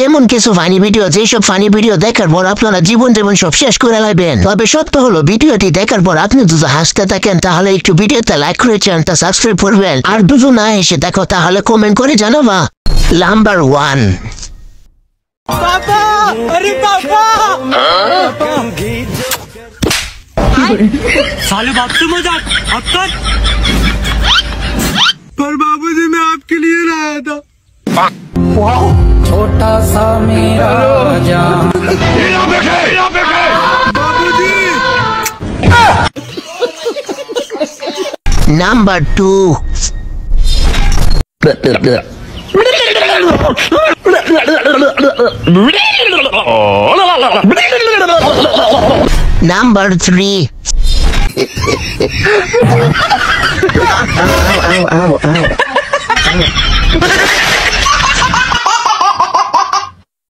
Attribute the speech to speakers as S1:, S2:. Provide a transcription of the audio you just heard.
S1: এমন কিছু funny video যেসব ফানি ভিডিও দেখার পর আপনারা জীবন সব শেষ করে লাইবেন। তবে সত্য হলো ভিডিওটি দেখার পর আপনি যদি হাসতে থাকেন তাহলে একটু ভিডিওতে লাইক করে চ্যানেলটা সাবস্ক্রাইব করবেন, আর দুটো না এসে দেখো তাহলে কমেন্ট করে জানাবা। নাম্বার 1,
S2: साले बाप से मजाक अक्कर। पर बाबूजी मैं आपके लिए लाया था।
S3: छोटा सा मेरा जान
S2: बाबूजी।
S1: Number 2, number 3,
S4: Ow, ow, ow, ow.